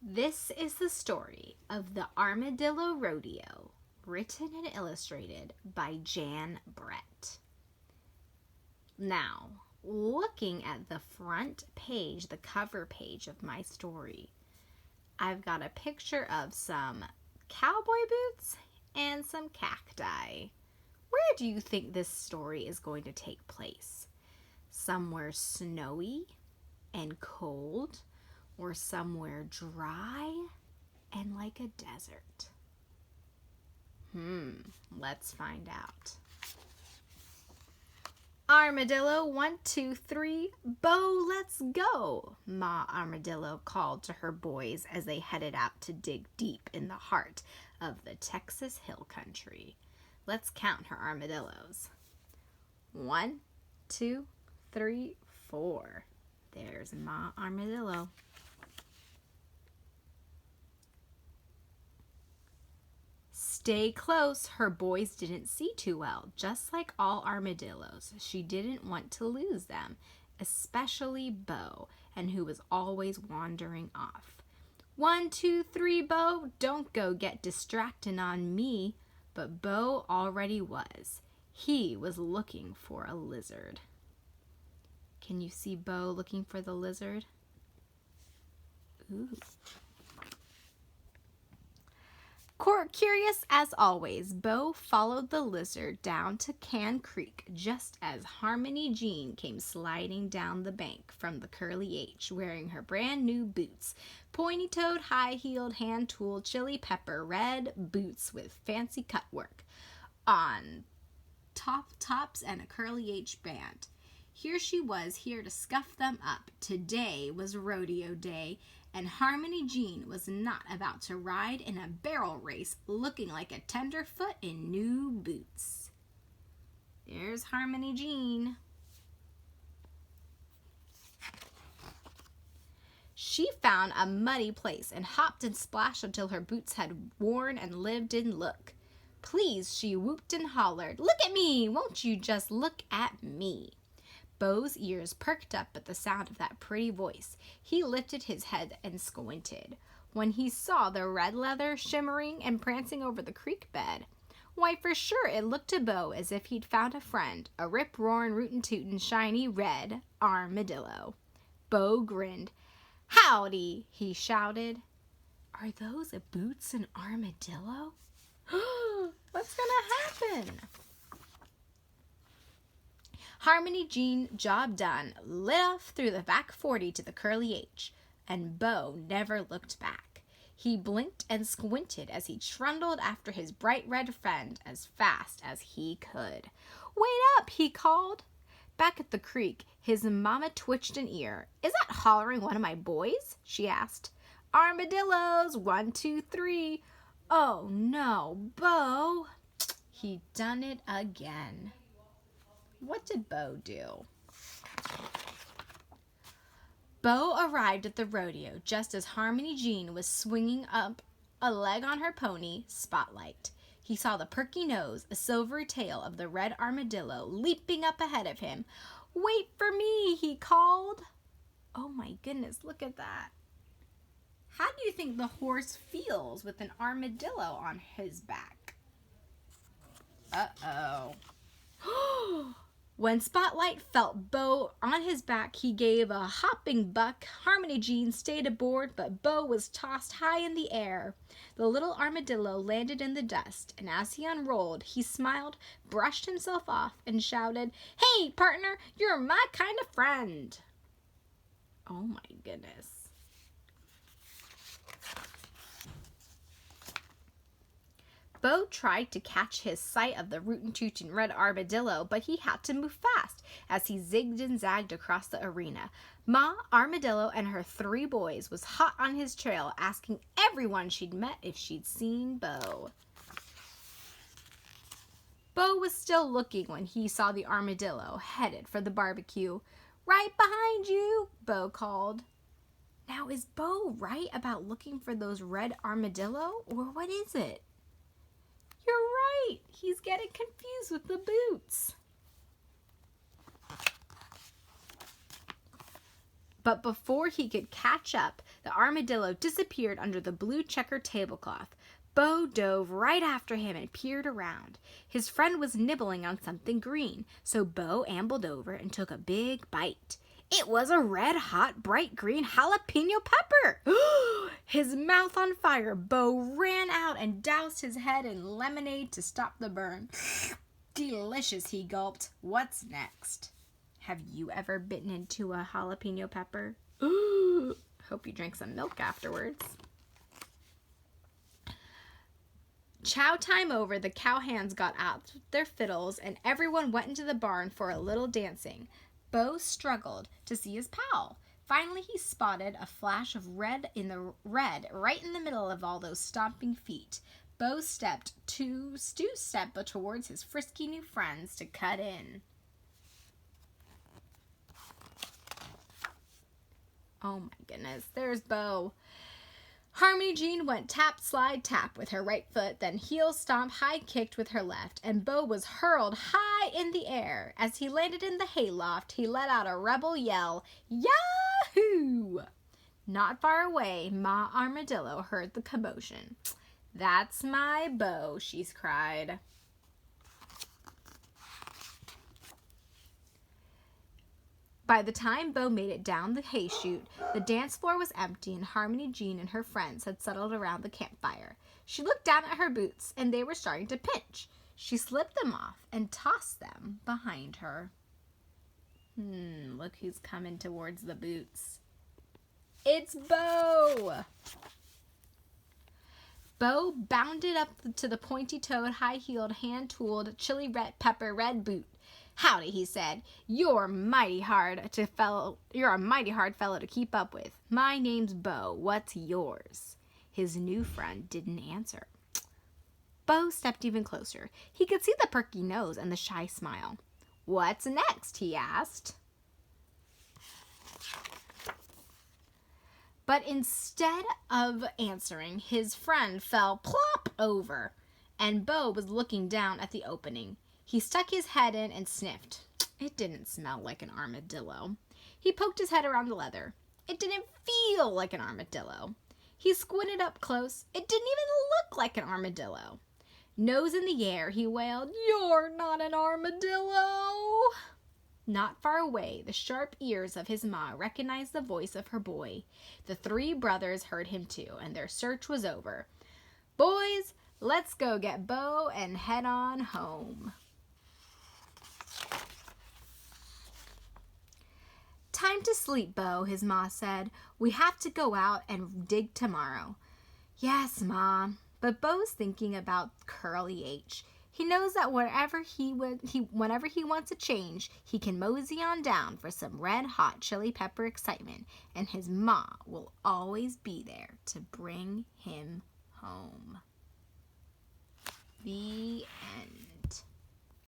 This is the story of the Armadillo Rodeo, written and illustrated by Jan Brett. Now, looking at the front page, the cover page of my story, I've got a picture of some cowboy boots and some cacti. Where do you think this story is going to take place? Somewhere snowy and cold, or somewhere dry and like a desert? Let's find out. Armadillo, 1, 2, 3, Bo, let's go, Ma Armadillo called to her boys as they headed out to dig deep in the heart of the Texas Hill Country. Let's count her armadillos. 1, 2, 3, 4. There's Ma Armadillo. Stay close, her boys didn't see too well. Just like all armadillos, she didn't want to lose them, especially Bo, and who was always wandering off. 1, 2, 3, Bo, don't go get distracted on me. But Bo already was. He was looking for a lizard. Can you see Bo looking for the lizard? Ooh. Curious as always, Bo followed the lizard down to Can Creek just as Harmony Jean came sliding down the bank from the Curly H, wearing her brand new boots, pointy-toed, high-heeled, hand-tooled, chili pepper red boots with fancy cut work on tops and a Curly H band. Here she was, here to scuff them up. Today was rodeo day, and Harmony Jean was not about to ride in a barrel race looking like a tenderfoot in new boots. There's Harmony Jean. She found a muddy place and hopped and splashed until her boots had worn and lived in look. Please, she whooped and hollered, look at me! Won't you just look at me? Bo's ears perked up at the sound of that pretty voice. He lifted his head and squinted when he saw the red leather shimmering and prancing over the creek bed. Why, for sure it looked to Bo as if he'd found a friend, a rip-roarin', rootin'-tootin', shiny red armadillo. Bo grinned. Howdy, he shouted. Are those boots an armadillo? What's gonna happen? Harmony Jean, job done, lit off through the back 40 to the Curly H, and Bo never looked back. He blinked and squinted as he trundled after his bright red friend as fast as he could. Wait up, he called. Back at the creek, his mama twitched an ear. Is that hollering one of my boys? She asked. Armadillos, 1, 2, 3. Oh no, Bo. He'd done it again. What did Bo do? Bo arrived at the rodeo just as Harmony Jean was swinging up a leg on her pony, Spotlight. He saw the perky nose, a silvery tail of the red armadillo leaping up ahead of him. Wait for me, he called. Oh my goodness, look at that. How do you think the horse feels with an armadillo on his back? Uh-oh. When Spotlight felt Bo on his back, he gave a hopping buck. Harmony Jean stayed aboard, but Bo was tossed high in the air. The little armadillo landed in the dust, and as he unrolled, he smiled, brushed himself off, and shouted, Hey, partner, you're my kind of friend. Oh my goodness. Bo tried to catch his sight of the rootin'-tootin' red armadillo, but he had to move fast as he zigged and zagged across the arena. Ma Armadillo and her 3 boys was hot on his trail, asking everyone she'd met if she'd seen Bo. Bo was still looking when he saw the armadillo headed for the barbecue. Right behind you, Bo called. Now, is Bo right about looking for those red armadillo, or what is it? You're right. He's getting confused with the boots. But before he could catch up, The armadillo disappeared under the blue checker tablecloth. Bo dove right after him and peered around. His friend was nibbling on something green, so Bo ambled over and took a big bite. It was a red-hot, bright green jalapeno pepper. His mouth on fire, Bo ran out and doused his head in lemonade to stop the burn. Delicious, he gulped. What's next? Have you ever bitten into a jalapeno pepper? Hope you drank some milk afterwards. Chow time over, the cowhands got out their fiddles and everyone went into the barn for a little dancing. Bo struggled to see his pal. Finally, he spotted a flash of red right in the middle of all those stomping feet. Bo stepped towards his frisky new friends to cut in. Oh my goodness, there's Bo. Harmony Jean went tap, slide, tap with her right foot, then heel stomp, high kicked with her left, and Bo was hurled high in the air. As he landed in the hayloft, he let out a rebel yell, Yahoo! Not far away, Ma Armadillo heard the commotion. That's my Bo, she cried. By the time Bo made it down the hay chute, the dance floor was empty and Harmony Jean and her friends had settled around the campfire. She looked down at her boots and they were starting to pinch. She slipped them off and tossed them behind her. Look who's coming towards the boots. It's Bo! Bo bounded up to the pointy-toed, high-heeled, hand-tooled, chili red pepper red boot. Howdy, he said. You're a mighty hard fellow to keep up with. My name's Bo. What's yours? His new friend didn't answer. Bo stepped even closer. He could see the perky nose and the shy smile. What's next? He asked. But instead of answering, his friend fell plop over, and Bo was looking down at the opening. He stuck his head in and sniffed. It didn't smell like an armadillo. He poked his head around the leather. It didn't feel like an armadillo. He squinted up close. It didn't even look like an armadillo. Nose in the air, he wailed, You're not an armadillo! Not far away, the sharp ears of his ma recognized the voice of her boy. The three brothers heard him too, and their search was over. Boys, let's go get Bo and head on home. Time to sleep, Bo, his ma said. We have to go out and dig tomorrow. Yes, Ma, but Bo's thinking about Curly H. He knows that whenever he wants a change, he can mosey on down for some red-hot chili pepper excitement, and his ma will always be there to bring him home. The end.